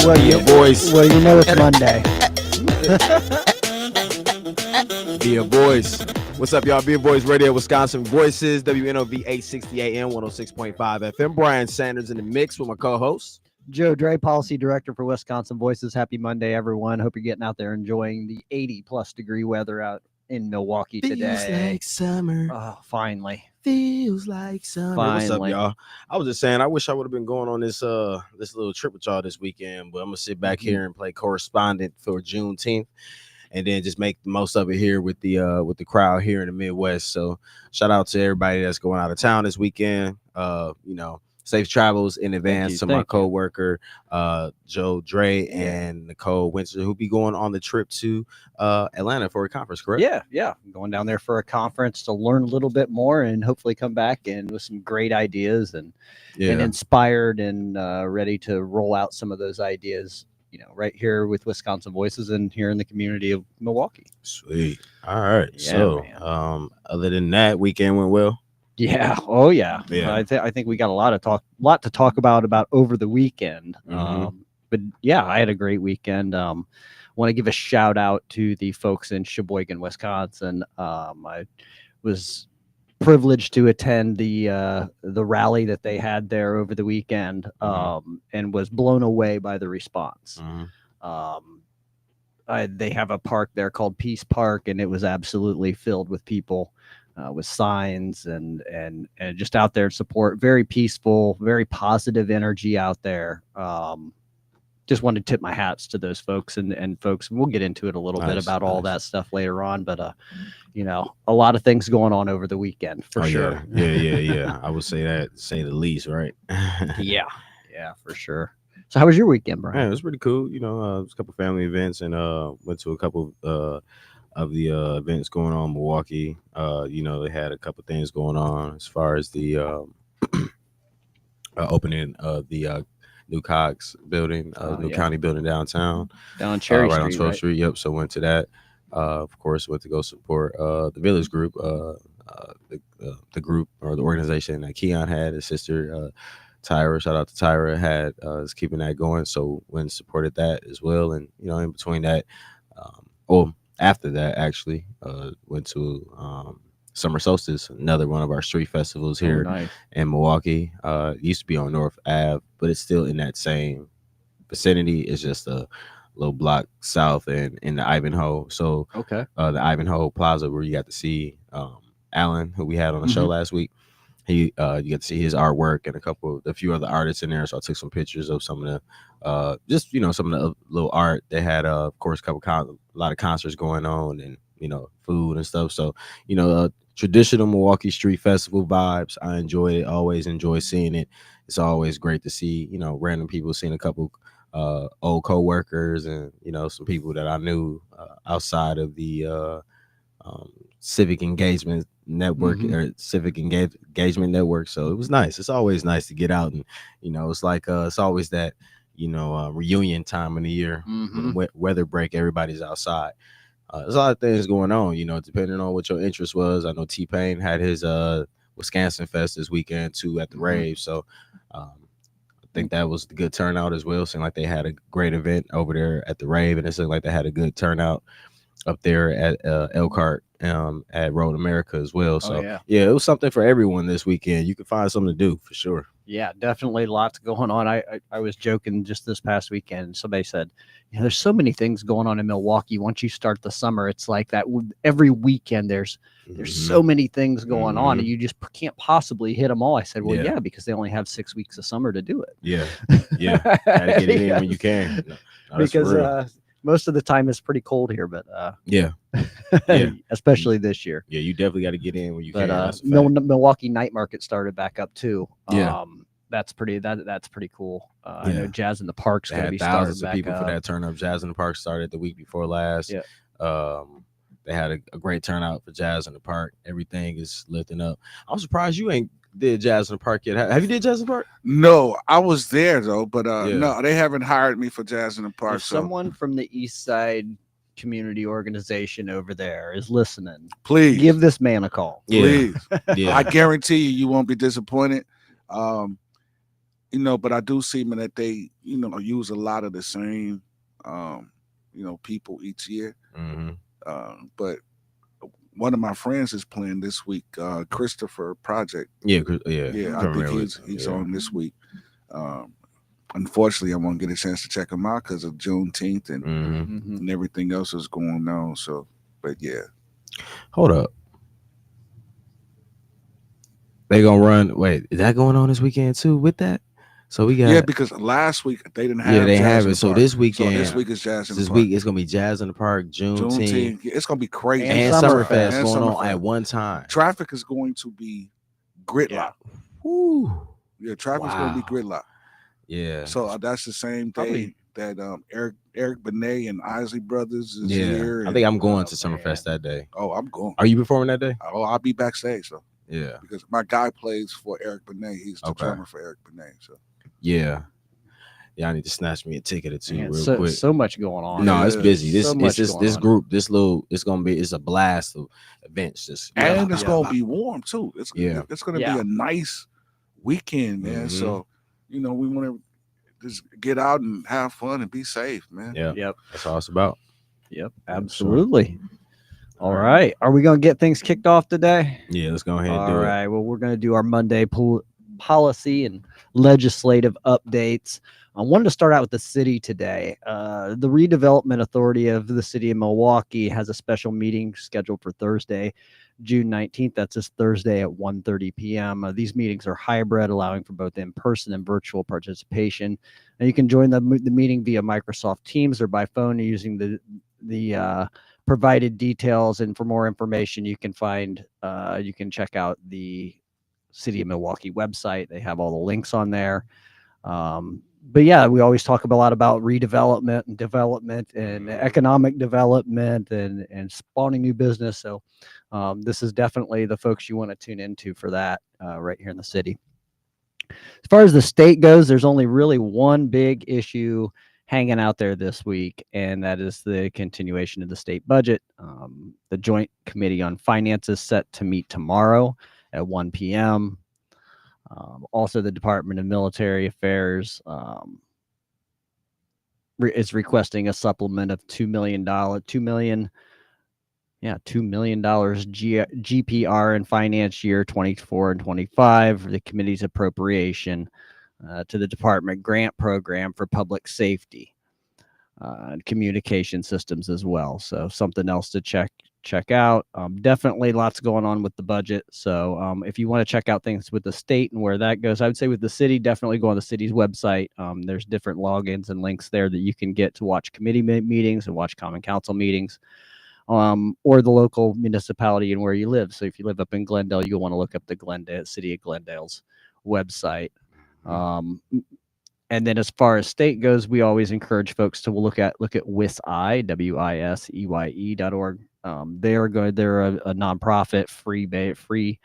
Well, Be a voice. Well, you know it's Monday. Be a voice. What's up, y'all? Be a Voice Radio, Wisconsin Voices, WNOV 860 AM, 106.5 FM. Brian Sanders in the mix with my co-host. Joe Dray, Policy Director for Wisconsin Voices. Happy Monday, everyone. Hope you're getting out there enjoying the 80-plus degree weather out in Milwaukee today. Feels like summer. Oh, finally. Feels like summer. Finally. What's up, y'all? I was just saying, I wish I would have been going on this little trip with y'all this weekend, but I'm going to sit back here and play correspondent for Juneteenth. And then just make the most of it here with the crowd here in the Midwest. So shout out to everybody that's going out of town this weekend. Safe travels in advance to my co-worker, Joe Dray and Nicole Winter, who'll be going on the trip to Atlanta for a conference, correct? Yeah. Going down there for a conference to learn a little bit more and hopefully come back and with some great ideas and inspired and ready to roll out some of those ideas. Right here with Wisconsin Voices and here in the community of Milwaukee. Sweet. All right. Yeah, so, man. Other than that, weekend went well. Yeah. Oh, yeah. Yeah. I think we got a lot to talk about over the weekend. Mm-hmm. But yeah, I had a great weekend. Want to give a shout out to the folks in Sheboygan, Wisconsin. I was privileged to attend the rally that they had there over the weekend, and was blown away by the response. They have a park there called Peace Park, and it was absolutely filled with people with signs and just out there to support. Very peaceful, very positive energy out there. Just wanted to tip my hats to those folks and folks. We'll get into it a little bit about all that stuff later on, but a lot of things going on over the weekend for sure. Yeah. I would say the least, right? Yeah, for sure. So how was your weekend, Brian? Yeah, it was pretty cool. It was a couple family events and went to a couple of the events going on in Milwaukee. They had a couple things going on as far as the opening of the new Cox building, county building downtown, down Cherry right Street, on 12th Street. Yep. So went to that. Of course, went to go support the Village Group, the group or the organization that Keon had. His sister Tyra, shout out to Tyra, is keeping that going. So went and supported that as well. And in between that, after that actually, went to Summer Solstice, another one of our street festivals here in Milwaukee. It used to be on North Ave, but it's still in that same vicinity. It's just a little block south and in the Ivanhoe. So the Ivanhoe Plaza, where you got to see Alan, who we had on the show last week. You get to see his artwork and a few other artists in there. So I took some pictures of some of the some of the little art. They had of course a lot of concerts going on and food and stuff. So traditional Milwaukee street festival vibes. I enjoy it. Always enjoy seeing it. It's always great to see random people, seeing a couple old co-workers and some people that I knew outside of the civic engagement network or civic engagement network. So it was nice. It's always nice to get out and it's like it's always that reunion time of the year. Weather break, everybody's outside. There's a lot of things going on, depending on what your interest was. I know T-Pain had his Wisconsin Fest this weekend too at the rave. So I think that was a good turnout as well. Seemed like they had a great event over there at the rave, and it seemed like they had a good turnout up there at Elkhart at Road America as well. So it was something for everyone this weekend. You could find something to do for sure. Yeah, definitely lots going on. I was joking just this past weekend. Somebody said, there's so many things going on in Milwaukee. Once you start the summer, it's like that every weekend. There's so many things going on, and you just can't possibly hit them all. I said, well, yeah, because they only have 6 weeks of summer to do it. Yeah. Gotta get it in when you can. No, because most of the time it's pretty cold here, but especially this year. Yeah, you definitely got to get in when you can. Milwaukee Night Market started back up too. That's pretty cool. I know Jazz in the Park's going to be starting thousands of people up. For that turn up. Jazz in the Park started the week before last. They had a great turnout for Jazz in the Park. Everything is lifting up. I'm surprised you ain't did Jazz in the Park yet. Have you did Jazz in the Park? No, I was there though, but no, they haven't hired me for Jazz in the Park. If someone from the East Side community organization over there is listening, please give this man a call. Please. I guarantee you won't be disappointed. but I do see that they, use a lot of the same, people each year. But one of my friends is playing this week, Christopher Project. Yeah. I think he's on this week. Unfortunately, I won't get a chance to check him out because of Juneteenth and everything else is going on. So, but yeah. Hold up. They gonna run. Wait, is that going on this weekend too? With that, so we got because last week they didn't have. Yeah, they Jazz have in it. the So Park. this weekend, this week is Jazz in the this Park. week it's gonna be Jazz in the Park, Juneteenth. It's gonna be crazy. And Summerfest going on at one time. Traffic is going to be gridlock. Woo. Yeah, traffic's gonna be gridlock. Yeah. So that's the same day that Eric Benet and Isley Brothers is here. I think I'm going to Summerfest that day. Oh, I'm going. Are you performing that day? Oh, I'll be backstage. So yeah, because my guy plays for Eric Benet. He's the drummer for Eric Benet. So yeah, I need to snatch me a ticket or two real quick. So much going on. No, it's busy. This group, it's a blast of events. And it's gonna be warm too. It's gonna be a nice weekend, man. So we want to just get out and have fun and be safe, man. Yep. That's all it's about. Yep, absolutely. All right. Are we going to get things kicked off today? Yeah, let's go ahead and do it. All right. Well, we're going to do our Monday policy and legislative updates. I wanted to start out with the city today. The Redevelopment Authority of the City of Milwaukee has a special meeting scheduled for Thursday, June 19th. That's this Thursday at 1:30 p.m. These meetings are hybrid, allowing for both in-person and virtual participation. And you can join the meeting via Microsoft Teams or by phone using the provided details. And for more information, you can check out the City of Milwaukee website. They have all the links on there. But yeah, we always talk a lot about redevelopment and development and economic development and spawning new business. So this is definitely the folks you want to tune into for that right here in the city. As far as the state goes, there's only really one big issue hanging out there this week, and that is the continuation of the state budget. The Joint Committee on Finance is set to meet tomorrow at 1 p.m. Also, the Department of Military Affairs is requesting a supplement of $2 million GPR in finance year 24 and 25 for the committee's appropriation to the department grant program for public safety and communication systems as well. So something else to check out. Definitely lots going on with the budget. So if you want to check out things with the state and where that goes, I would say with the city, definitely go on the city's website. There's different logins and links there that you can get to watch committee meetings and watch common council meetings, or the local municipality and where you live. So if you live up in Glendale, you'll want to look up the City of Glendale's website. And then as far as state goes, we always encourage folks to look at WISEY, WISEYE.org. They're a nonprofit free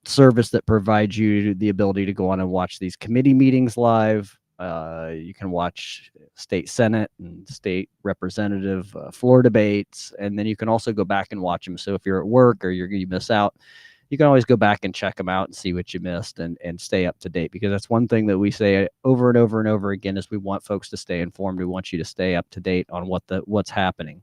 service that provides you the ability to go on and watch these committee meetings live. You can watch state Senate and state representative floor debates, and then you can also go back and watch them. So if you're at work or you miss out, you can always go back and check them out and see what you missed and stay up to date, because that's one thing that we say over and over and over again is we want folks to stay informed. We want you to stay up to date on what's happening.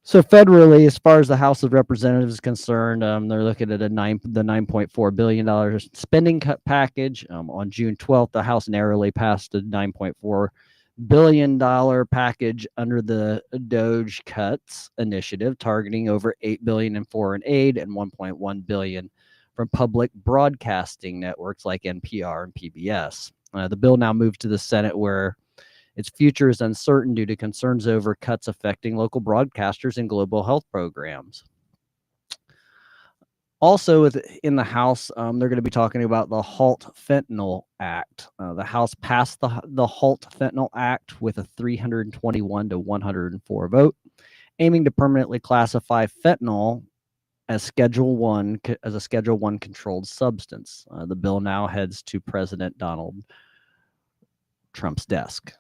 So federally, as far as the House of Representatives is concerned, they're looking at the $9.4 billion spending cut package. On June 12th, the House narrowly passed a $9.4 billion package under the DOGE cuts initiative, targeting over $8 billion in foreign aid and $1.1 billion from public broadcasting networks like NPR and PBS. The bill now moved to the Senate, where its future is uncertain due to concerns over cuts affecting local broadcasters and global health programs. Also, in the House, they're going to be talking about the HALT Fentanyl Act. The House passed the HALT Fentanyl Act with a 321 to 104 vote, aiming to permanently classify fentanyl as a Schedule 1 controlled substance. The bill now heads to President Donald Trump's desk.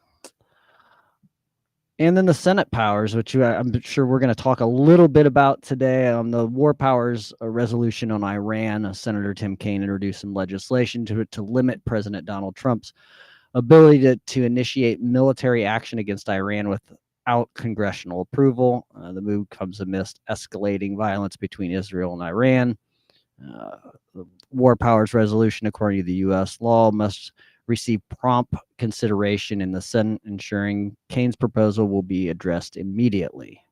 And then the Senate powers, which I'm sure we're going to talk a little bit about today. The war powers resolution on Iran. Senator Tim Kaine introduced some legislation to limit President Donald Trump's ability to initiate military action against Iran without congressional approval. The move comes amidst escalating violence between Israel and Iran. The war powers resolution, according to the U.S. law, must receive prompt consideration in the Senate, ensuring Kaine's proposal will be addressed immediately.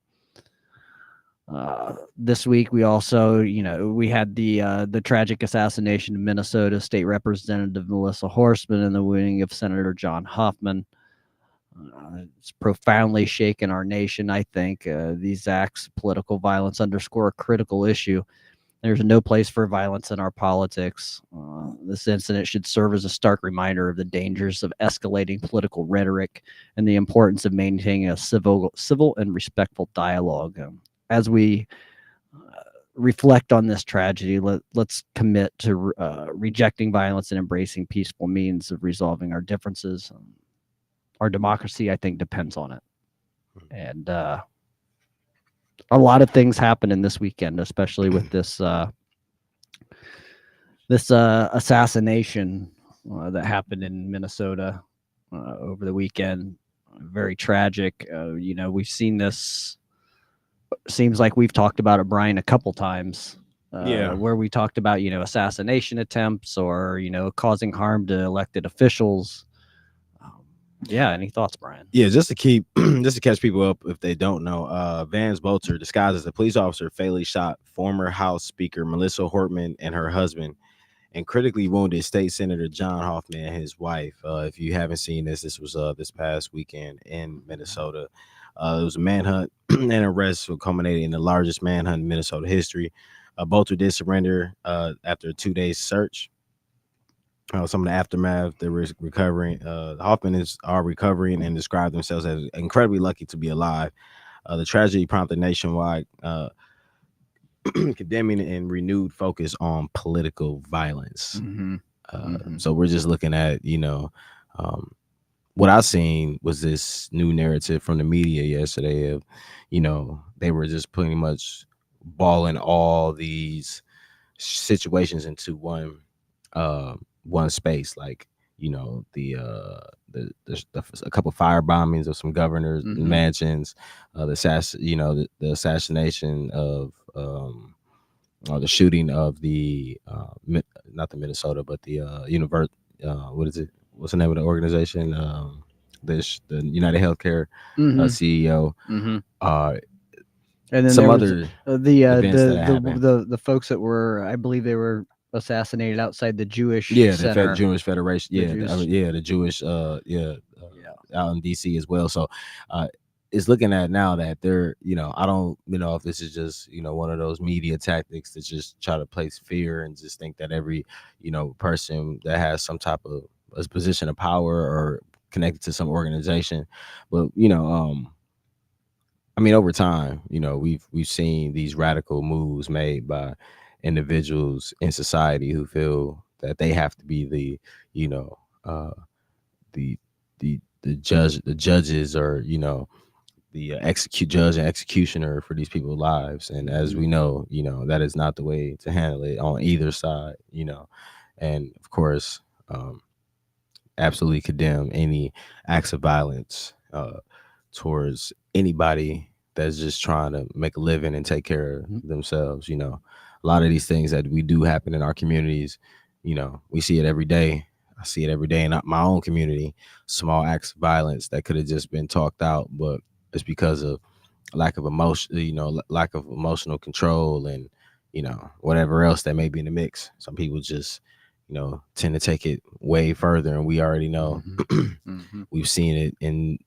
This week, we also, we had the tragic assassination of Minnesota State Representative Melissa Horstman and the wounding of Senator John Hoffman. It's profoundly shaken our nation, I think. These acts of political violence underscore a critical issue. There's no place for violence in our politics. This incident should serve as a stark reminder of the dangers of escalating political rhetoric and the importance of maintaining a civil and respectful dialogue. As we reflect on this tragedy, let's commit to rejecting violence and embracing peaceful means of resolving our differences. Our democracy, I think, depends on it. And a lot of things happened in this weekend, especially with this assassination that happened in Minnesota over the weekend. Very tragic. We've seen this. Seems like we've talked about it, Brian, a couple times. Where we talked about assassination attempts or causing harm to elected officials. Any thoughts, Brian? Yeah, just to catch people up if they don't know, Vance Bolter, disguised as a police officer, fatally shot former House Speaker Melissa Hortman and her husband, and critically wounded State Senator John Hoffman and his wife. If you haven't seen this was this past weekend in Minnesota. It was a manhunt and arrest culminated in the largest manhunt in Minnesota history. Bolter did surrender after a 2-day search. Some of the aftermath, they were recovering. Hoffman are recovering and described themselves as incredibly lucky to be alive. The tragedy prompted nationwide condemning and renewed focus on political violence. So we're just looking at, what I seen was this new narrative from the media yesterday of, they were just pretty much balling all these situations into one space, like a couple fire bombings of some governors' mansions, the assassination of or the shooting of the not the Minnesota but the what is it? What's the name of the organization? The United Healthcare CEO. And then some there other was, the folks that were, I believe they were assassinated outside the Jewish Center. The Jewish Federation, the Jewish out in DC as well. So it's looking at now that they're, I don't if this is just one of those media tactics to just try to place fear and just think that every person that has some type of a position of power or connected to some organization, but over time, we've seen these radical moves made by individuals in society who feel that they have to be the judges or the judge and executioner for these people's lives. And as we know, that is not the way to handle it on either side. And of course, absolutely condemn any acts of violence towards anybody that's just trying to make a living and take care of themselves. A lot of these things that we do happen in our communities, we see it every day. I see it every day in my own community, small acts of violence that could have just been talked out, but it's because of lack of emotion, lack of emotional control and, whatever else that may be in the mix. Some people just, tend to take it way further, and we already know we've seen it in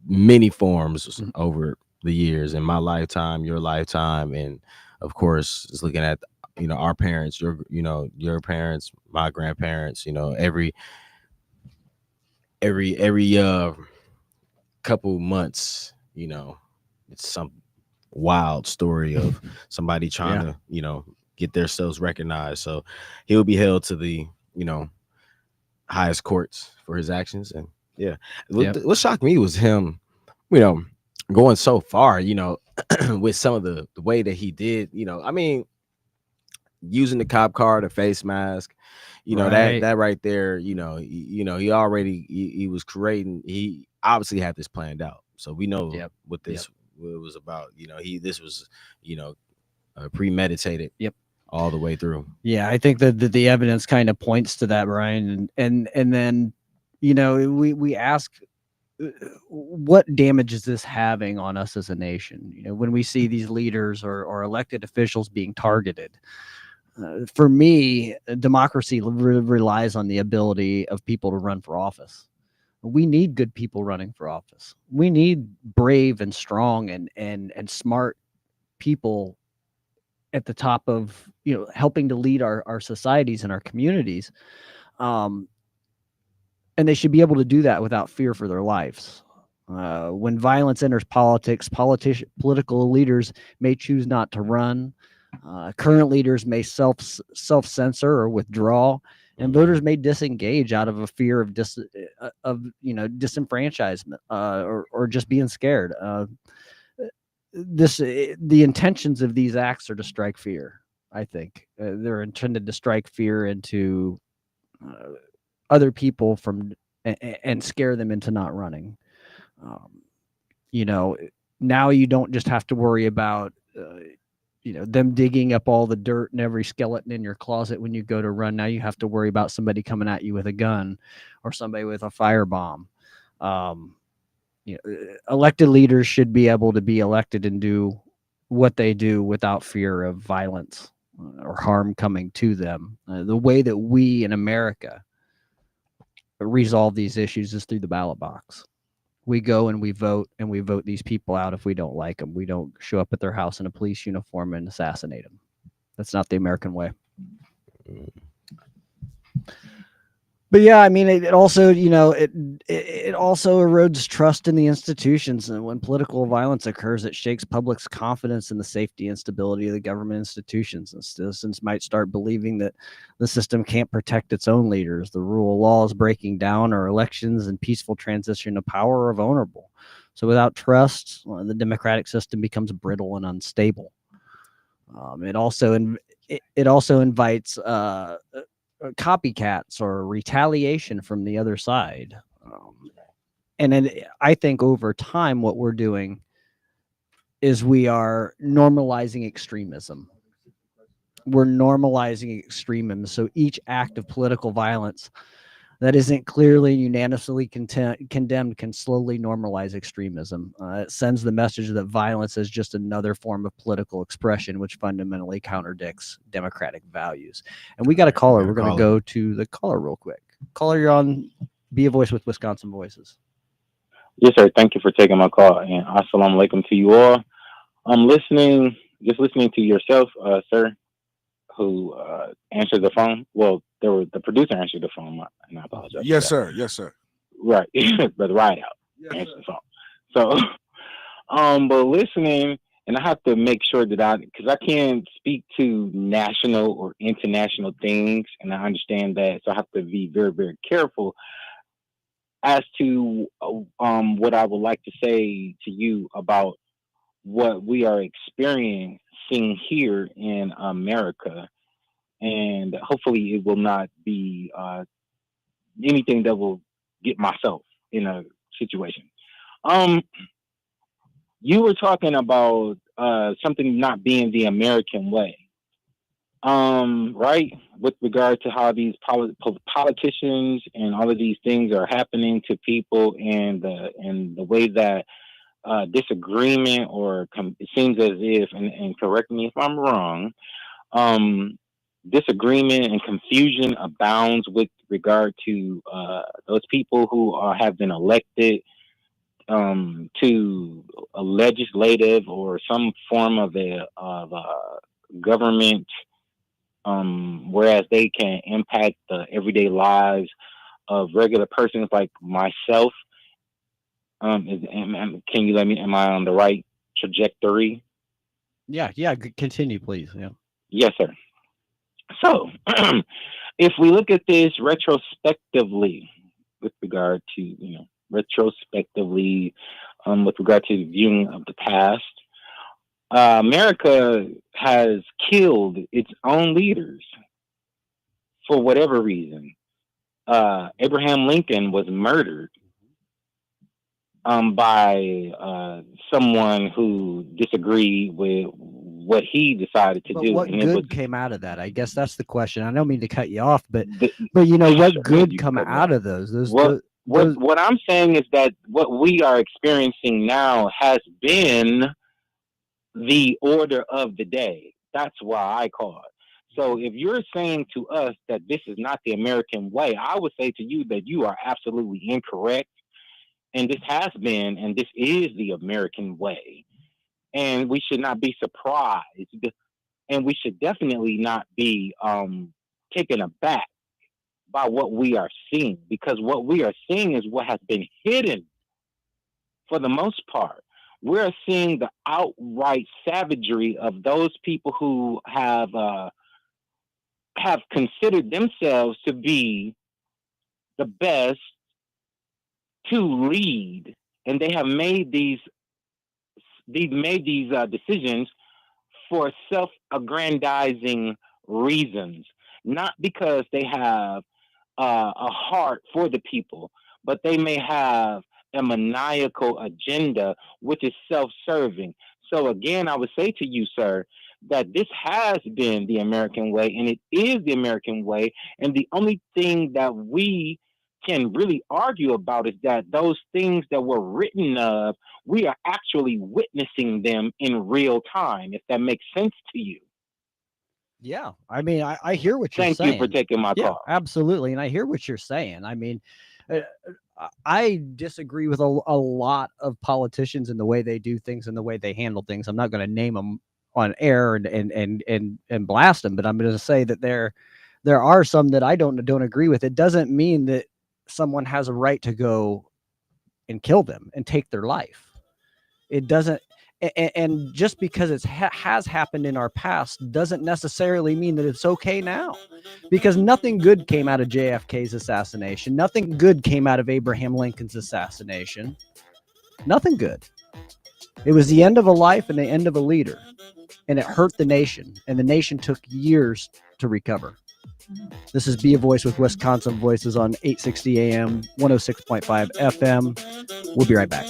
many forms over the years, in my lifetime, your lifetime, and of course it's looking at our parents, your parents, my grandparents, every couple months, it's some wild story of somebody trying to get themselves recognized. So he'll be held to the highest courts for his actions. And what shocked me was him you know, going so far, you know, with some of the way that he did, you know, I mean, using the cop car, the face mask, you know, Right. that right there, you know, he already he was creating, he obviously had this planned out. So we know Yep. what Yep. this what it was about. You know, this was, you know, premeditated. Yep. All the way through. Yeah, I think that the evidence kind of points to that, Brian, and then, you know, we ask, what damage is this having on us as a nation? You know, when we see these leaders or elected officials being targeted. For me, democracy relies on the ability of people to run for office. We need good people running for office. We need brave and strong and smart people at the top of, you know, helping to lead our societies and our communities. Um, and they should be able to do that without fear for their lives. When violence enters politics, political leaders may choose not to run. Current leaders may self censor or withdraw, and voters may disengage out of a fear of disenfranchisement, or just being scared. The intentions of these acts are to strike fear. I think they're intended to strike fear into uh, other people and scare them into not running. Um, you know, now you don't just have to worry about, them digging up all the dirt and every skeleton in your closet when you go to run. Now you have to worry about somebody coming at you with a gun or somebody with a firebomb. Um, Elected leaders should be able to be elected and do what they do without fear of violence or harm coming to them. The way that we in America resolve these issues is through the ballot box. We go and we vote these people out if we don't like them. We don't show up at their house in a police uniform and assassinate them. That's not the American way. But yeah, I mean, it also, it also erodes trust in the institutions, and when political violence occurs, it shakes public's confidence in the safety and stability of the government institutions. And citizens might start believing that the system can't protect its own leaders, the rule of law is breaking down, or elections and peaceful transition of power are vulnerable. So without trust, the democratic system becomes brittle and unstable. It also invites copycats or retaliation from the other side. And then I think over time, what we're doing is we are normalizing extremism. We're normalizing extremism. So each act of political violence that isn't clearly unanimously condemned can slowly normalize extremism. It sends the message that violence is just another form of political expression, which fundamentally contradicts democratic values. And we got a caller. We're going to go to the caller real quick. Caller, you're on Be a Voice with Wisconsin Voices. Yes, sir. Thank you for taking my call. And assalamu alaikum to you all. I'm listening to yourself, sir, who answered the phone. Well, the producer answered the phone, and I apologize. Yes, sir. Yes, sir. Right, but right out answered the phone. So, but listening, and I have to make sure that because I can't speak to national or international things, and I understand that, so I have to be very, very careful as to what I would like to say to you about what we are experiencing here in America, and hopefully it will not be anything that will get myself in a situation. Um, you were talking about something not being the American way, right? With regard to how these politicians and all of these things are happening to people, and the way that disagreement or it seems as if, and correct me if I'm wrong, um, disagreement and confusion abounds with regard to those people who have been elected to a legislative or some form of government, whereas they can impact the everyday lives of regular persons like myself. Can you let me? Am I on the right trajectory? Yeah. Continue, please. Yeah. Yes, sir. So, if we look at this retrospectively, with regard to retrospectively, with regard to the viewing of the past. America has killed its own leaders for whatever reason. Abraham Lincoln was murdered by someone who disagreed with what he decided to But do. what And good came out of that? I guess that's the question. I don't mean to cut you off, but the, you know what sure, good you can come cut me out off. of those? What I'm saying is that what we are experiencing now has been the order of the day. That's why I call it. So if you're saying to us that this is not the American way, I would say to you that you are absolutely incorrect. And this has been, and this is the American way. And we should not be surprised. And we should definitely not be taken aback by what we are seeing, because what we are seeing is what has been hidden for the most part. We're seeing the outright savagery of those people who have considered themselves to be the best to lead, and they have made these decisions for self-aggrandizing reasons, not because they have a heart for the people, but they may have a maniacal agenda, which is self-serving. So again, I would say to you, sir, that this has been the American way, and it is the American way. And the only thing that we can really argue about is that those things that were written of, we are actually witnessing them in real time, if that makes sense to you. Yeah, I mean, I hear what you're Thank saying. you for taking my call. Absolutely, and I hear what you're saying. I mean, uh, I disagree with a lot of politicians and the way they do things and the way they handle things. I'm not going to name them on air and blast them, but I'm going to say that there are some that I don't agree with. It doesn't mean that someone has a right to go and kill them and take their life. It doesn't. And just because it has happened in our past doesn't necessarily mean that it's okay now, because nothing good came out of JFK's assassination. Nothing good came out of Abraham Lincoln's assassination. Nothing good. It was the end of a life and the end of a leader, and it hurt the nation, and the nation took years to recover. This is Be a Voice with Wisconsin Voices on 860 AM, 106.5 FM. We'll be right back.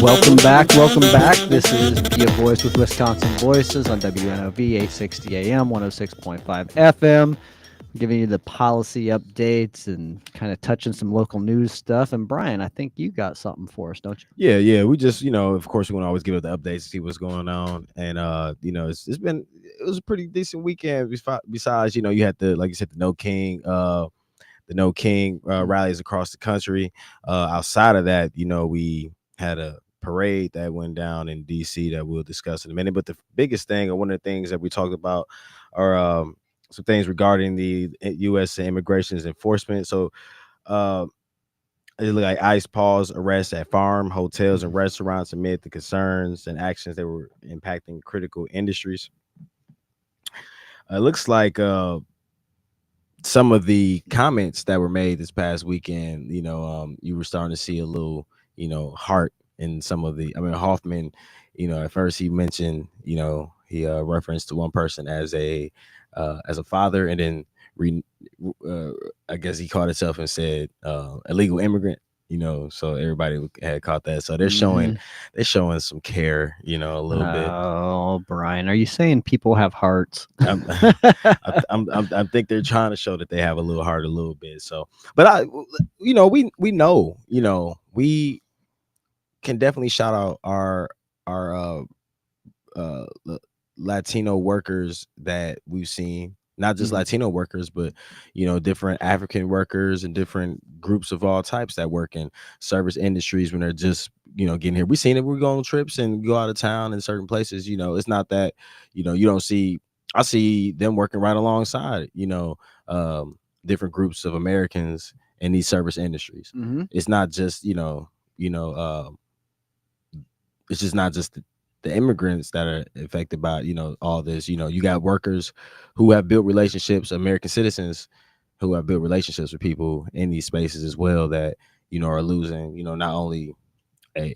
Welcome back. Welcome back. This is Be a Voice with Wisconsin Voices on WNOV 860 AM, 106.5 FM. Giving you the policy updates and kind of touching some local news stuff. And Brian, I think you got something for us, don't you? Yeah. We just, of course, we want to always give it the updates, see what's going on, and it was a pretty decent weekend. Besides, you had like you said, the No King rallies across the country. Outside of that, we had a parade that went down in DC that we'll discuss in a minute. But the biggest thing, or one of the things that we talked about, are some things regarding the U.S. immigration's enforcement. So it looked like ICE paused arrests at farm, hotels, and restaurants amid the concerns and actions that were impacting critical industries. It looks like some of the comments that were made this past weekend, you were starting to see a little, heart in some of the. I mean, Hoffman, at first he mentioned, he referenced to one person as a father, and then I guess he called himself and said illegal immigrant. So everybody had caught that. So they're showing some care, a little bit. Oh, Brian, are you saying people have hearts? I think they're trying to show that they have a little heart, a little bit. So, but we know, we can definitely shout out our Latino workers that we've seen, not just Latino workers, but different African workers and different groups of all types that work in service industries when they're just getting here. We've seen it. We go on trips and go out of town in certain places. It's not that you don't see. I see them working right alongside different groups of Americans in these service industries. It's not just it's just not just the immigrants that are affected by all this. You got workers who have built relationships, American citizens who have built relationships with people in these spaces as well that are losing. Not only that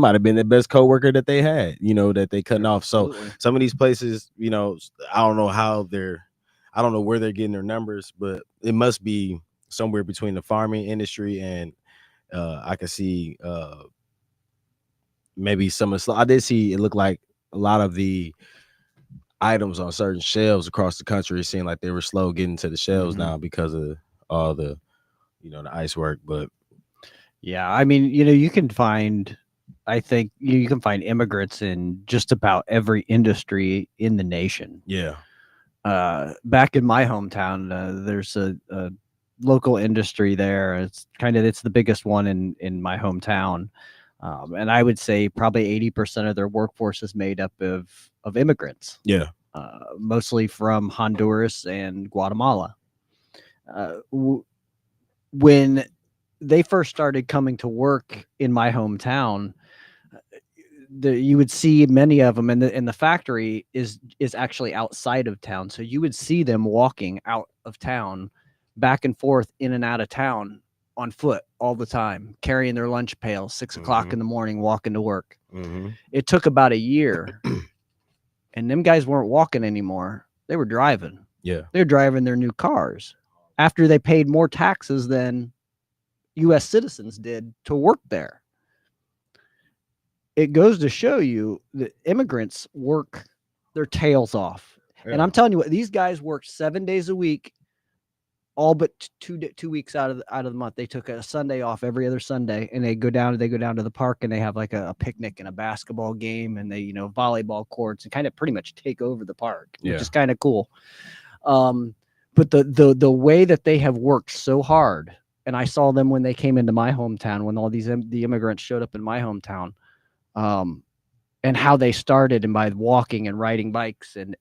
might have been the best coworker that they had, that they cutting off. So some of these places, I don't know where they're getting their numbers, but it must be somewhere between the farming industry and I can see maybe some of the. I did see it looked like a lot of the items on certain shelves across the country seemed like they were slow getting to the shelves now because of all the the ice work. But yeah, I mean, you can find, I think you can find immigrants in just about every industry in the nation. Yeah. Back in my hometown, there's a local industry there. It's the biggest one in my hometown. And I would say probably 80% of their workforce is made up of immigrants. Yeah. Mostly from Honduras and Guatemala. When they first started coming to work in my hometown, you would see many of them, and the factory is actually outside of town. So you would see them walking out of town, back and forth, in and out of town, on foot all the time, carrying their lunch pails, 6 o'clock in the morning, walking to work. It took about a year, and them guys weren't walking anymore. They were driving. Yeah. They're driving their new cars after they paid more taxes than U.S. citizens did to work there. It goes to show you that immigrants work their tails off. Yeah. And I'm telling you what, these guys worked 7 days a week, all but two weeks out of the month. They took a Sunday off every other Sunday, and they go down to the park, and they have like a picnic and a basketball game, and they volleyball courts, and kind of pretty much take over the park, which is kind of cool. But the way that they have worked so hard, and I saw them when they came into my hometown, when all the immigrants showed up in my hometown, and how they started, and by walking and riding bikes and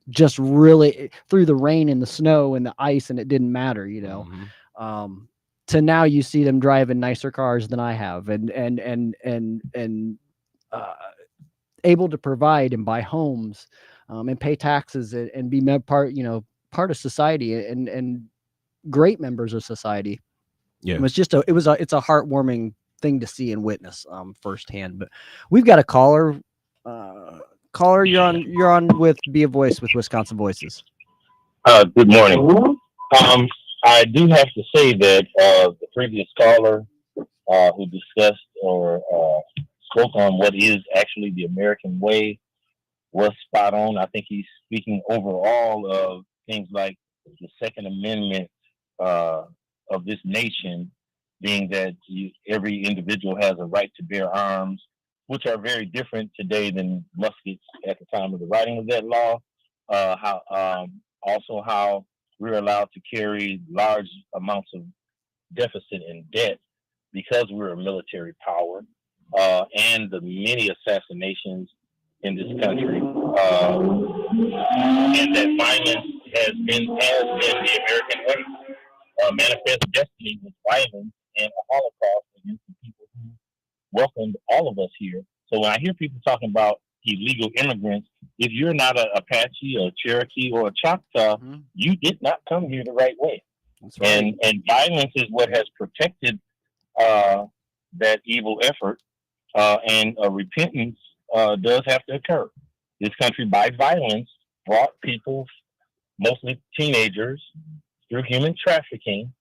just really through the rain and the snow and the ice, and it didn't matter, to now you see them driving nicer cars than I have, and able to provide and buy homes, and pay taxes, and be part of society, and great members of society. Yeah, it's a heartwarming thing to see and witness firsthand. But we've got a caller. Caller, you're on with Be a Voice with Wisconsin Voices. Good morning. I I do have to say that the previous caller who discussed or spoke on what is actually the American way was spot on. I think he's speaking overall of things like the Second Amendment uh, of this nation, being that every individual has a right to bear arms, which are very different today than muskets at the time of the writing of that law. How also how we're allowed to carry large amounts of deficit and debt because we're a military power, and the many assassinations in this country, and that violence has been the American way. Manifest Destiny was violence and a Holocaust against the people who welcomed all of us here. So when I hear people talking about illegal immigrants, if you're not a Apache, a Cherokee, or a Choctaw, you did not come here the right way. That's right. And violence is what has protected that evil effort, and repentance does have to occur. This country, by violence, brought people, mostly teenagers, through human trafficking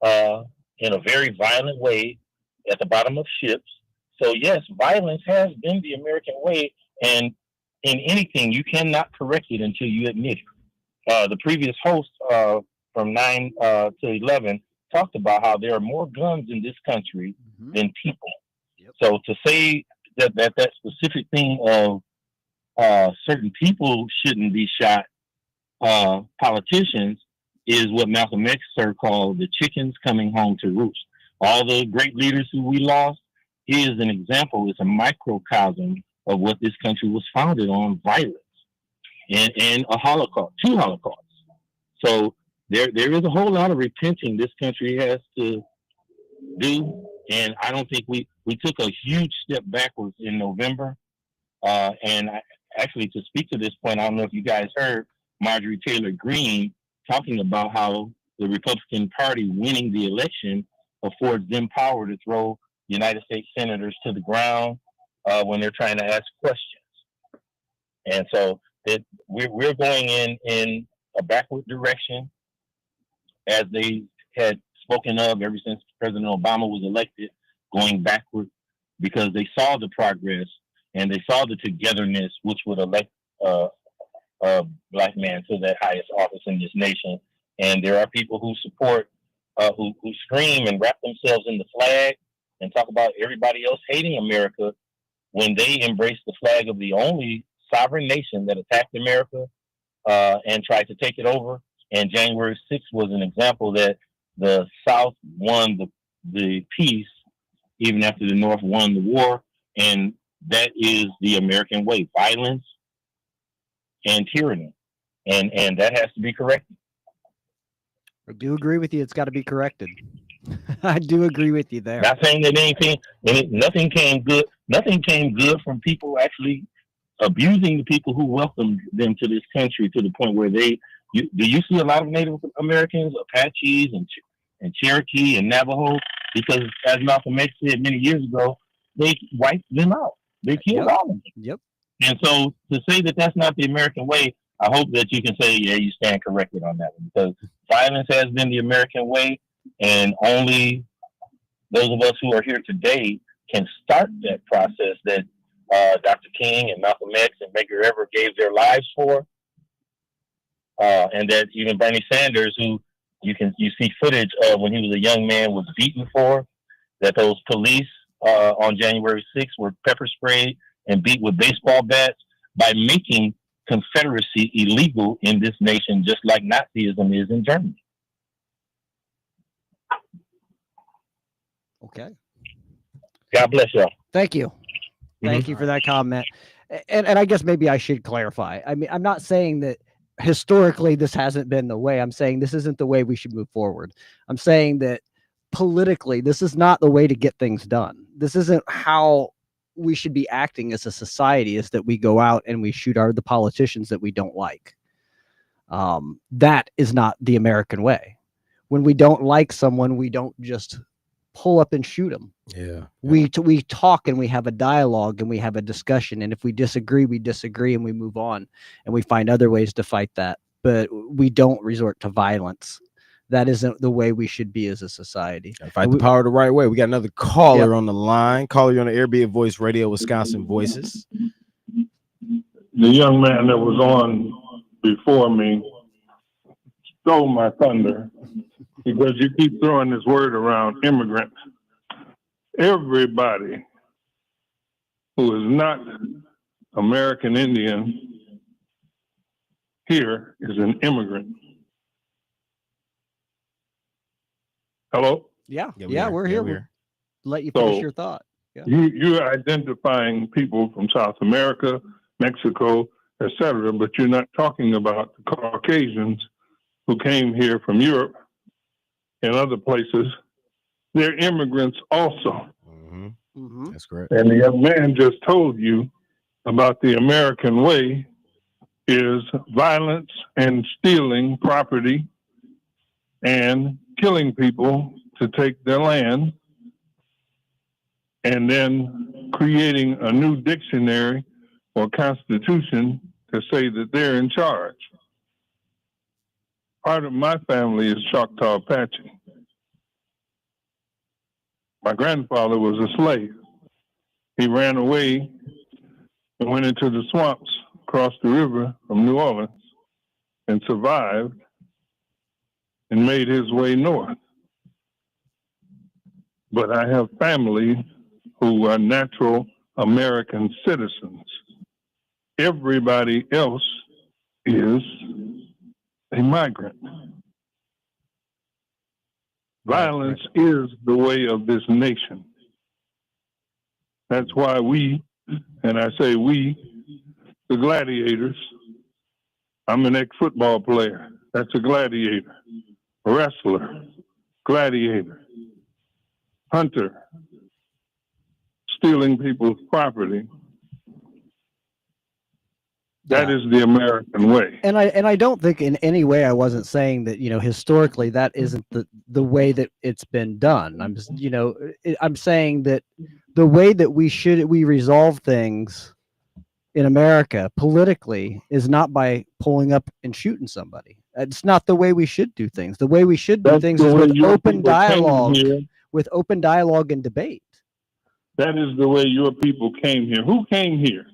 in a very violent way at the bottom of ships. So yes, violence has been the American way, and in anything you cannot correct it until you admit it. The previous host from 9 to 11 talked about how there are more guns in this country than people. Yep. So to say that specific thing of certain people shouldn't be shot, politicians, is what Malcolm X sir called the chickens coming home to roost. All the great leaders who we lost is an example, it's a microcosm of what this country was founded on: violence and a Holocaust, 2 Holocausts. So there is a whole lot of repenting this country has to do, and I don't think we took a huge step backwards in November. Actually, to speak to this point, I don't know if you guys heard Marjorie Taylor Greene talking about how the Republican Party winning the election affords them power to throw United States senators to the ground when they're trying to ask questions. And so that we're going in a backward direction, as they had spoken of ever since President Obama was elected, going backward, because they saw the progress and they saw the togetherness which would elect a black man to that highest office in this nation. And there are people who support, who scream and wrap themselves in the flag and talk about everybody else hating America when they embrace the flag of the only sovereign nation that attacked America and tried to take it over. And January 6th was an example that the South won the peace even after the North won the war. And that is the American way: violence and tyranny. And that has to be corrected. I do agree with you. It's got to be corrected. I do agree with you there. Not saying that nothing came good. Nothing came good from people actually abusing the people who welcomed them to this country, to the point where do you see a lot of Native Americans, Apaches, and Cherokee and Navajo? Because as Malcolm X said many years ago, they wiped them out. They killed all of them. Yep. And so to say that that's not the American way, I hope that you can say, yeah, you stand corrected on that one, because violence has been the American way, and only those of us who are here today can start that process that Dr. King and Malcolm X and Medgar Evers gave their lives for, and that even Bernie Sanders, who you see footage of when he was a young man, was beaten for, that those police on January 6th were pepper sprayed and beat with baseball bats by making Confederacy illegal in this nation, just like Nazism is in Germany. Okay. God bless y'all. Thank you. Thank you for that comment. And I guess maybe I should clarify. I mean, I'm not saying that historically this hasn't been the way. I'm saying this isn't the way we should move forward. I'm saying that politically, this is not the way to get things done. This isn't how we should be acting as a society, is that we go out and we shoot the politicians that we don't like. That is not the American way. When we don't like someone, we don't just pull up and shoot them. Yeah. We talk and we have a dialogue and we have a discussion. And if we disagree, we disagree and we move on and we find other ways to fight that. But we don't resort to violence. that isn't the way we should be as a society. Gotta fight the power the right way. We got another caller on the line. Caller, you're on the Air, Be It Voice Radio, Wisconsin Voices. The young man that was on before me stole my thunder because you keep throwing this word around, immigrant. Everybody who is not American Indian here is an immigrant. Hello? Yeah, Yeah, we're here. We'll let you finish your thought. Yeah. You're identifying people from South America, Mexico, etc., but you're not talking about the Caucasians who came here from Europe and other places. They're immigrants also. That's correct. And the young man just told you about the American way is violence and stealing property and killing people to take their land, and then creating a new dictionary or constitution to say that they're in charge. Part of my family is Choctaw Apache. My grandfather was a slave. He ran away and went into the swamps across the river from New Orleans and survived and made his way north. But I have family who are natural American citizens. Everybody else is a migrant. Violence is the way of this nation. That's why we, and I say we, the gladiators, I'm an ex-football player. That's a gladiator, a wrestler, gladiator, hunter, stealing people's property. That is the American way. And I don't think in any way I wasn't saying that, historically that isn't the way that it's been done. I'm just, I'm saying that the way that we resolve things in America politically is not by pulling up and shooting somebody. It's not the way we should do things. The way we should do things is with open dialogue, and debate. That is the way your people came here. Who came here?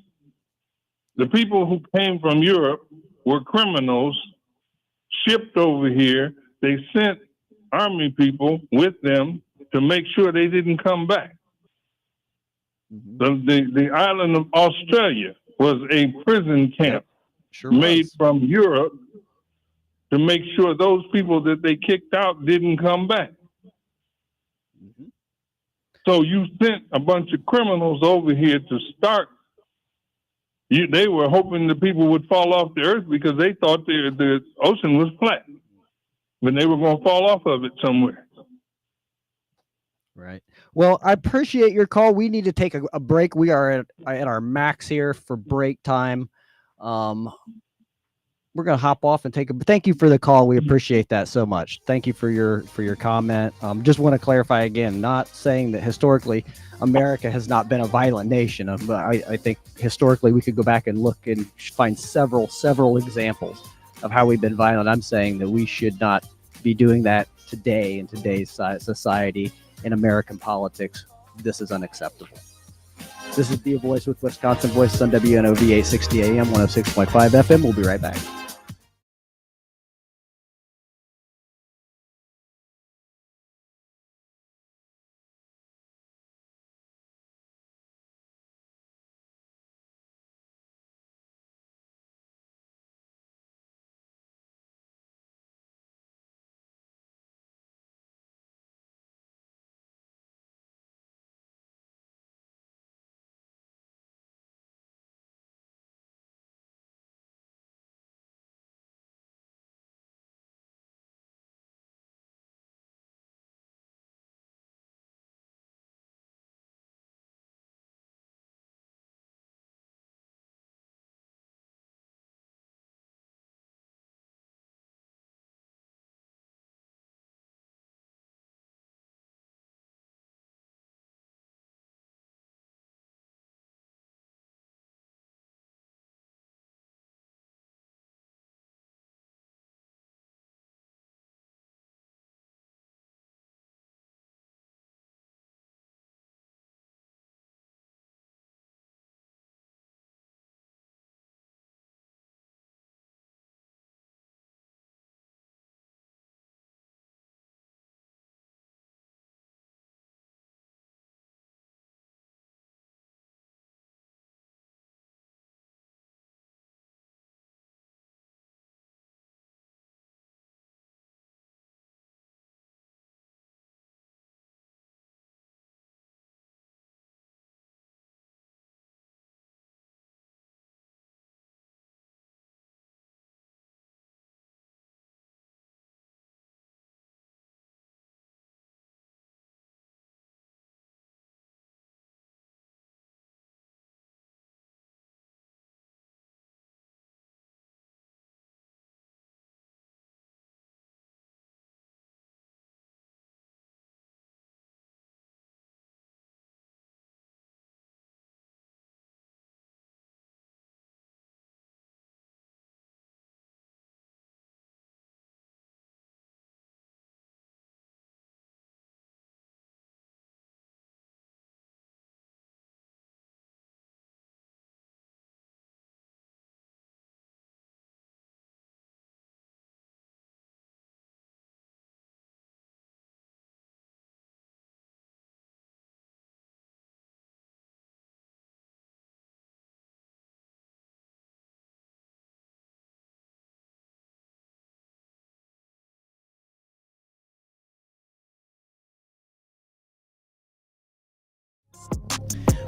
The people who came from Europe were criminals shipped over here. They sent army people with them to make sure they didn't come back. The island of Australia was a prison camp made from Europe to make sure those people that they kicked out didn't come back. So you sent a bunch of criminals over here to start. They were hoping the people would fall off the earth because they thought the ocean was flat, but they were going to fall off of it somewhere. Right. Well, I appreciate your call. We need to take a break. We are at our max here for break time. We're going to hop off and thank you for the call. We appreciate that so much. Thank you for your comment. Just want to clarify again, not saying that historically America has not been a violent nation. But I think historically we could go back and look and find several examples of how we've been violent. I'm saying that we should not be doing that today in today's society, in American politics. This is unacceptable. This is Be a Voice with Wisconsin Voices on WNOV 860 AM, 106.5 FM. We'll be right back.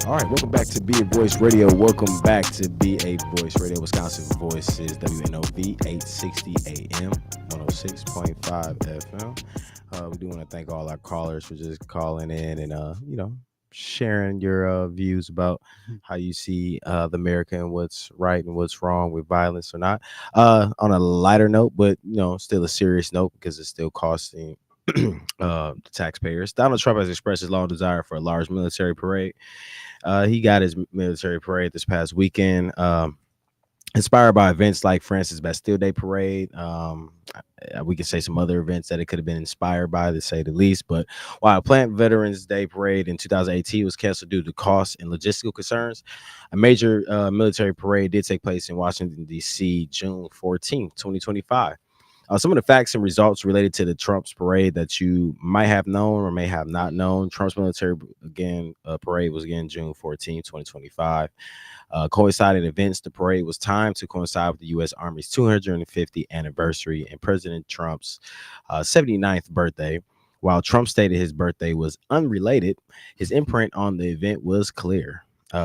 All right, welcome back to Be a Voice Radio. Welcome back to Be a Voice Radio. Wisconsin Voices, WNOV, 860 AM, 106.5 FM. We do want to thank all our callers for just calling in and, sharing your views about how you see the America and what's right and what's wrong with violence or not. On a lighter note, but, still a serious note because it's still costing the taxpayers. Donald Trump has expressed his long desire for a large military parade. He got his military parade this past weekend, inspired by events like, for instance, Bastille Day Parade. We could say some other events that it could have been inspired by, to say the least. But while Plant Veterans Day Parade in 2018 was canceled due to cost and logistical concerns, a major military parade did take place in Washington, D.C. June 14th, 2025. Some of the facts and results related to the Trump's parade that you might have known or may have not known. Trump's military parade was again June 14, 2025. Coincided events. The parade was timed to coincide with the U.S. Army's 250th anniversary and President Trump's 79th birthday. While Trump stated his birthday was unrelated, his imprint on the event was clear.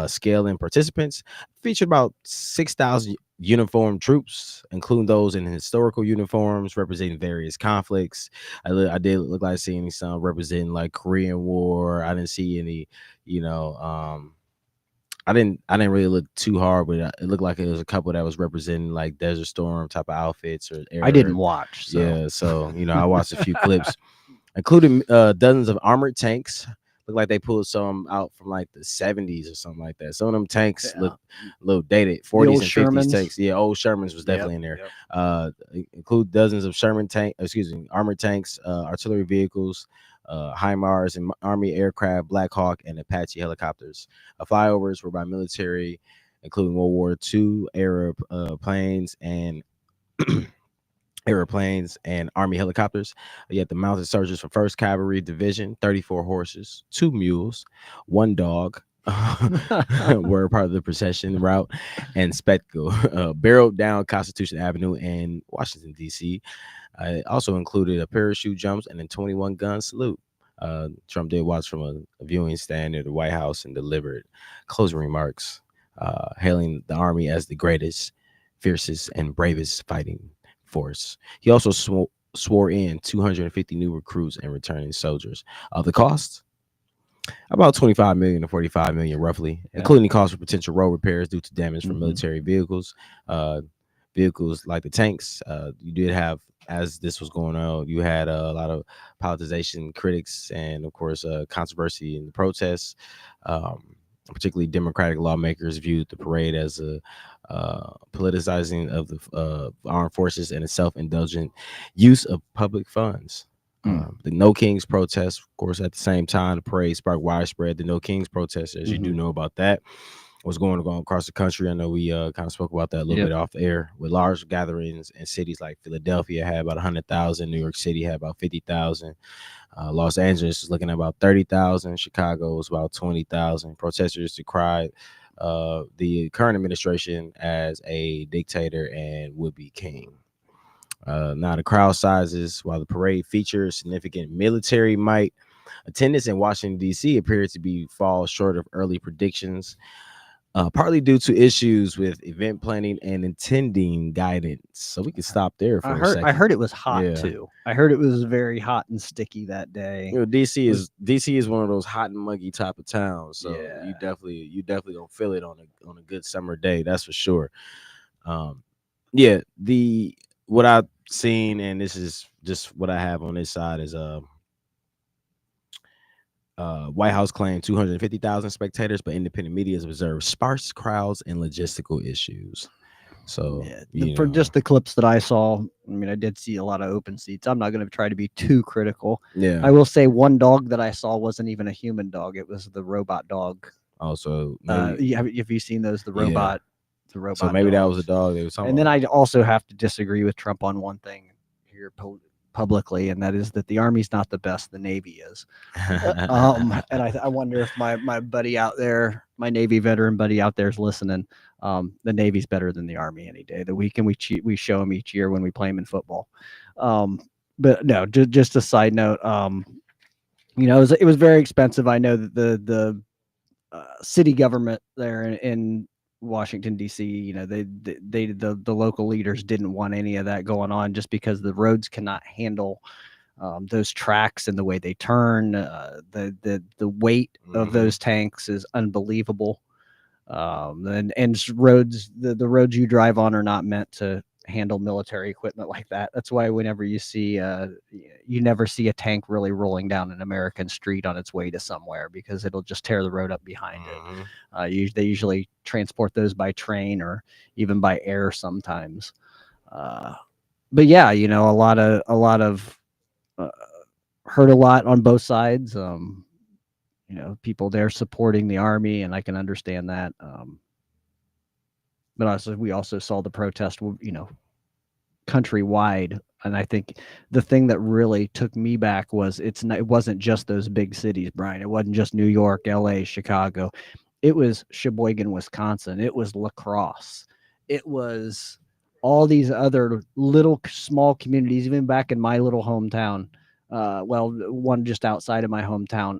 Scale and participants featured about 6,000 uniformed troops, including those in historical uniforms representing various conflicts. I did look like seeing some representing like Korean War. I didn't see any, I didn't really look too hard, but it looked like it was a couple that was representing like Desert Storm type of outfits or I didn't watch. So. Yeah, so I watched a few clips, including dozens of armored tanks. Look like they pulled some out from like the 70s or something like that. Some of them tanks look a little dated, 40s and 50s Shermans. Tanks. Yeah, old Shermans was definitely in there. Include dozens of armored tanks, artillery vehicles, HIMARS and Army aircraft, Black Hawk, and Apache helicopters. Flyovers were by military, including World War II era planes and airplanes and Army helicopters. You had the mounted soldiers from 1st Cavalry Division, 34 horses, 2 mules, 1 dog. Were part of the procession route and spectacle barreled down Constitution Avenue in Washington, D.C. It also included a parachute jumps and a 21 gun salute. Trump did watch from a viewing stand near the White House and delivered closing remarks, hailing the Army as the greatest, fiercest, and bravest fighting force. He also swore in 250 new recruits and returning soldiers. The cost? About 25 million to 45 million, roughly, including costs for potential road repairs due to damage from military vehicles. Vehicles like the tanks. You did have, as this was going on, you had a lot of politicization, critics, and of course, controversy in the protests. Particularly Democratic lawmakers viewed the parade as a politicizing of the armed forces and a self-indulgent use of public funds. The No Kings protest, of course, at the same time, the parade sparked widespread. The No Kings protest, as you do know about that, was going on across the country. I know we kind of spoke about that a little bit off the air, with large gatherings in cities like Philadelphia had about 100,000, New York City had about 50,000. Los Angeles is looking at about 30,000. Chicago was about 20,000. Protesters decried the current administration as a dictator and would-be king. Now, the crowd sizes, while the parade features significant military might, attendance in Washington, D.C. appeared to fall short of early predictions, partly due to issues with event planning and attending guidance. So we can stop there for a second. I heard it was hot too. I heard it was very hot and sticky that day. DC is one of those hot and muggy type of towns. So you definitely don't feel it on a good summer day. That's for sure. What I've seen, and this is just what I have on this side, is White House claimed 250,000 spectators, but independent media has observed sparse crowds and logistical issues. So just the clips that I saw, I mean, I did see a lot of open seats. I'm not going to try to be too critical. Yeah, I will say one dog that I saw wasn't even a human dog. It was the robot dog. Also, have you seen those? The robot. The robot. So maybe dogs. That was a dog they were talking and about. Then I also have to disagree with Trump on one thing here publicly, and that is that the Army's not the best, the Navy is. And I wonder if my buddy out there, my Navy veteran buddy out there is listening. The Navy's better than the Army any day. We show them each year when we play them in football. But no, just a side note. It was very expensive. I know that the city government there in Washington D.C. You know, the local leaders didn't want any of that going on, just because the roads cannot handle those tracks and the way they turn. The weight of those tanks is unbelievable. And roads, the roads you drive on are not meant to handle military equipment like that. That's why whenever you see you never see a tank really rolling down an American street on its way to somewhere, because it'll just tear the road up behind it. They usually transport those by train or even by air sometimes. But yeah, you know, a lot of hurt a lot on both sides. You know, people there supporting the army, and I can understand that. But also, we also saw the protest, you know, countrywide. And I think the thing that really took me back was it wasn't just those big cities, Brian. It wasn't just New York, LA, Chicago. It was Sheboygan, Wisconsin. It was La Crosse. It was all these other little small communities, even back in my little hometown. Well, one just outside of my hometown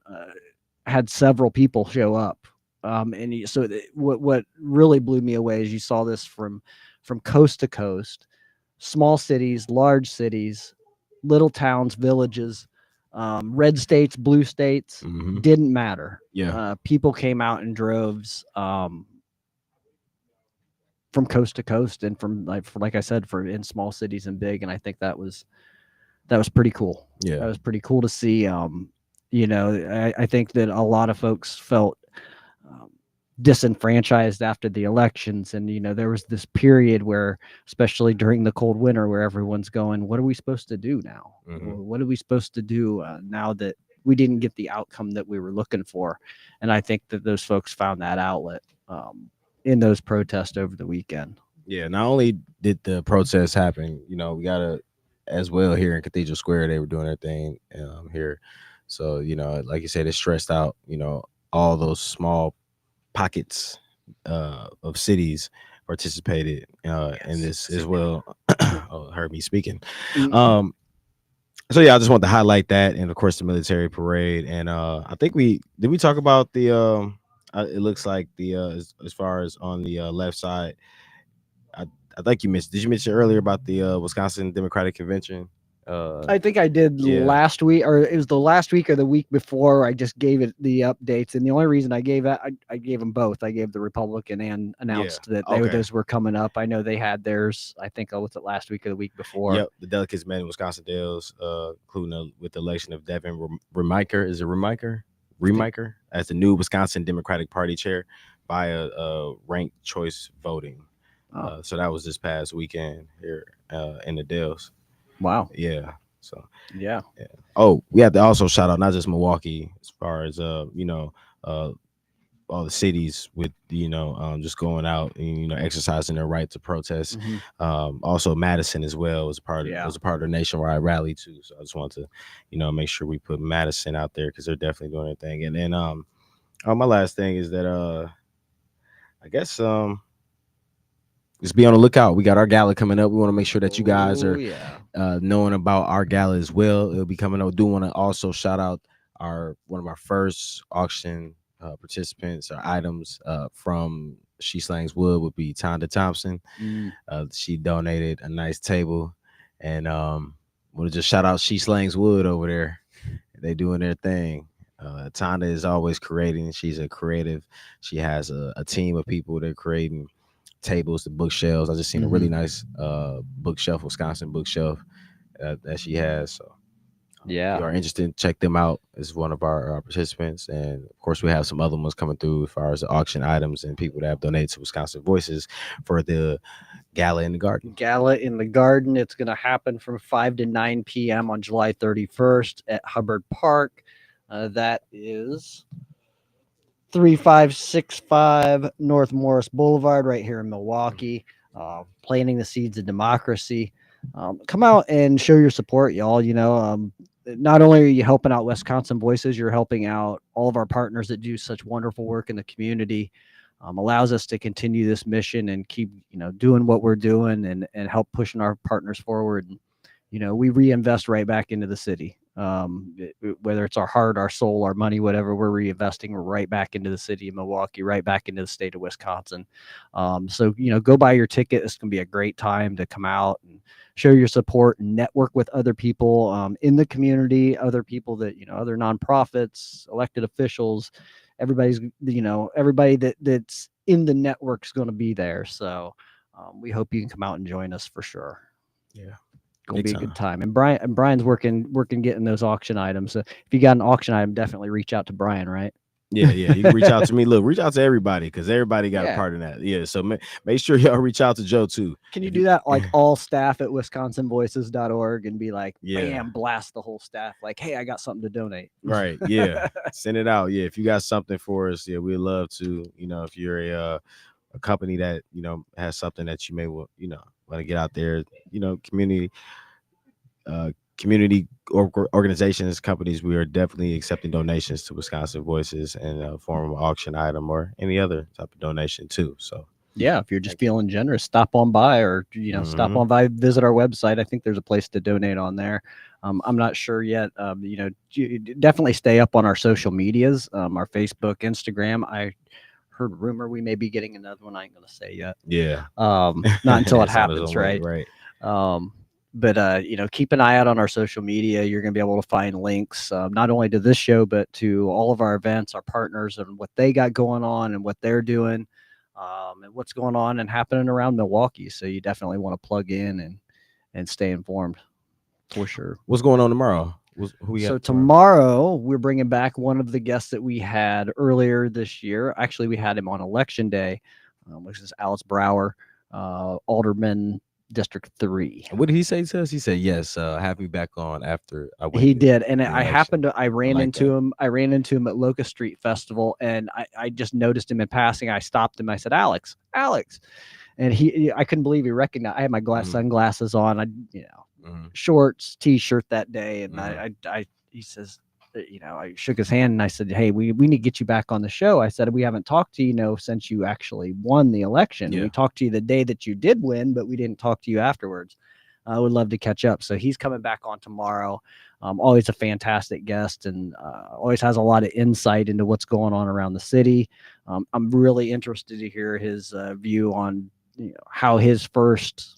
had several people show up. So what really blew me away is you saw this from coast to coast, small cities, large cities, little towns, villages, red states, blue states, didn't matter. Yeah. People came out in droves from coast to coast, and from like I said, in small cities and big. And I think that was pretty cool. Yeah. That was pretty cool to see. You know, I think that a lot of folks felt disenfranchised after the elections. And, you know, there was this period where, especially during the cold winter, where everyone's going, what are we supposed to do now? What are we supposed to do now that we didn't get the outcome that we were looking for? And I think that those folks found that outlet in those protests over the weekend. Yeah. Not only did the protests happen, you know, we got to, as well, here in Cathedral Square, they were doing their thing here. So, you know, like you said, it stressed out, you know, all those small pockets of cities participated in this as well. Oh, heard me speaking. So yeah, I just want to highlight that, and of course the military parade. And I think we talk about the it looks like the as far as on the left side. I think you mentioned. Did you mention earlier about the Wisconsin Democratic Convention? I think I did last week, or it was the last week or the week before. I just gave it the updates, and the only reason I gave that, I gave them both. I gave the Republican and announced that those were coming up. I know they had theirs. I think was it last week or the week before. Yep, the delegates met in Wisconsin Dells, including with the election of Devin Remiker. Is it Remiker as the new Wisconsin Democratic Party chair by a ranked choice voting. So that was this past weekend here in the Dells. Wow. Yeah. So yeah. Oh, we have to also shout out not just Milwaukee, as far as you know, all the cities with, you know, just going out and, you know, exercising their right to protest. Also Madison as well was a part of the nationwide rally too. So I just want to, you know, make sure we put Madison out there, because they're definitely doing their thing. And then my last thing is that I guess just be on the lookout. We got our gala coming up. We want to make sure that you guys are knowing about our gala as well. It'll be coming up. Do want to also shout out one of our first auction participants or items from She Slangs Wood would be Tonda Thompson. She donated a nice table, and want to just shout out She Slangs Wood over there. They doing their thing. Tonda is always creating. She's a creative. She has a team of people that are creating tables, the bookshelves. I just seen a really nice bookshelf, Wisconsin bookshelf that she has. So if you are interested, check them out as one of our participants. And of course, we have some other ones coming through as far as the auction items and people that have donated to Wisconsin Voices for the Gala in the Garden. Gala in the Garden. It's going to happen from 5 to 9 p.m. on July 31st at Hubbard Park. That is 3565 North Morris Boulevard, right here in Milwaukee. Planting the seeds of democracy. Come out and show your support, y'all. You know, not only are you helping out Wisconsin Voices, you're helping out all of our partners that do such wonderful work in the community. Allows us to continue this mission and keep, you know, doing what we're doing and help pushing our partners forward. And, you know, we reinvest right back into the city. Whether it's our heart, our soul, our money, whatever we're reinvesting right back into the city of Milwaukee, right back into the state of Wisconsin. So, go buy your ticket. It's going to be a great time to come out and show your support and network with other people in the community, other people that, other nonprofits, elected officials, everybody's, everybody that's in the network's going to be there. So we hope you can come out and join us for sure. Yeah. Gonna be a good time. And Brian's working getting those auction items. So if you got an auction item, definitely reach out to Brian, right? Yeah. You can reach out to me. Look, reach out to everybody because everybody got a part in that. Yeah. So make sure y'all reach out to Joe too. Can you do that like all staff at wisconsinvoices.org and be like, bam, blast the whole staff like, hey, I got something to donate. Right. Yeah. Send it out. Yeah. If you got something for us, yeah, we'd love to. If you're a company that has something that you may want to get out there, community organizations, companies, we are definitely accepting donations to Wisconsin Voices in a form of auction item or any other type of donation too. So yeah, if you're just feeling generous, stop on by or stop on by, visit our website. I think there's a place to donate on there. I'm not sure yet. Definitely stay up on our social medias, our Facebook, Instagram. I heard a rumor we may be getting another one. I ain't gonna say yet. Yeah. Not until it happens, right? Right. But keep an eye out on our social media. You're going to be able to find links, not only to this show, but to all of our events, our partners, and what they got going on and what they're doing, and what's going on and happening around Milwaukee. So you definitely want to plug in and stay informed for sure. What's going on tomorrow? So tomorrow we're bringing back one of the guests that we had earlier this year. Actually, we had him on election day, which is Alex Brower, Alderman District 3. What did he say to us? He said, yes, have me back on after I went. He did. And I ran into him at Locust Street Festival, and I just noticed him in passing. I stopped him. I said, Alex. And I couldn't believe he recognized. I had my sunglasses on. Shorts, t-shirt that day. And he says, I shook his hand and I said, hey, we need to get you back on the show. I said, we haven't talked to you, since you actually won the election. Yeah. We talked to you the day that you did win, but we didn't talk to you afterwards. I would love to catch up. So he's coming back on tomorrow. Always a fantastic guest and always has a lot of insight into what's going on around the city. I'm really interested to hear his view on how his first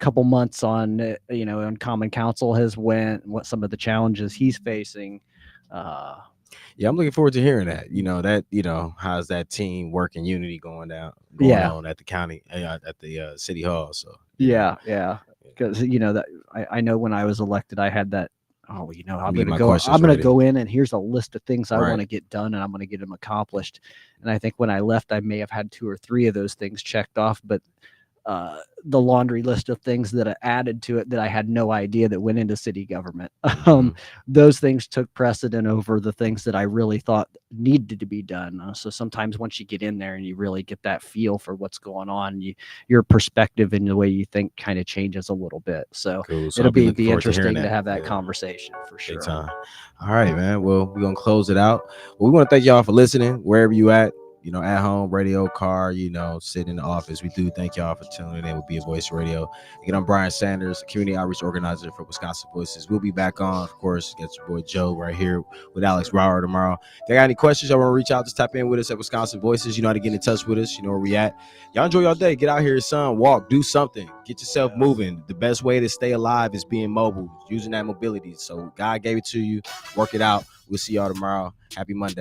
couple months on on Common Council has went, and what some of the challenges he's facing. I'm looking forward to hearing that. How's that team work and unity going on at the county, at the city hall. So yeah, because that I know when I was elected, I had that. I'm gonna go in and here's a list of things I want to get done, and I'm gonna get them accomplished. And I think when I left, I may have had 2 or 3 of those things checked off, but the laundry list of things that I added to it that I had no idea that went into city government. Those things took precedent over the things that I really thought needed to be done. So sometimes once you get in there and you really get that feel for what's going on, your perspective and the way you think kind of changes a little bit. So, cool. So it'll be interesting to have that conversation for sure. All right, man. Well, we're going to close it out. Well, we want to thank y'all for listening wherever you at. At home, radio, car, sitting in the office. We do thank y'all for tuning in with Be a Voice Radio. Again, I'm Brian Sanders, community outreach organizer for Wisconsin Voices. We'll be back on, of course. Got your boy Joe right here with Alex Brower tomorrow. If you got any questions, y'all want to reach out, just tap in with us at Wisconsin Voices. You know how to get in touch with us. You know where we at. Y'all enjoy your day. Get out here, son. Walk. Do something. Get yourself moving. The best way to stay alive is being mobile, using that mobility. So God gave it to you. Work it out. We'll see y'all tomorrow. Happy Monday.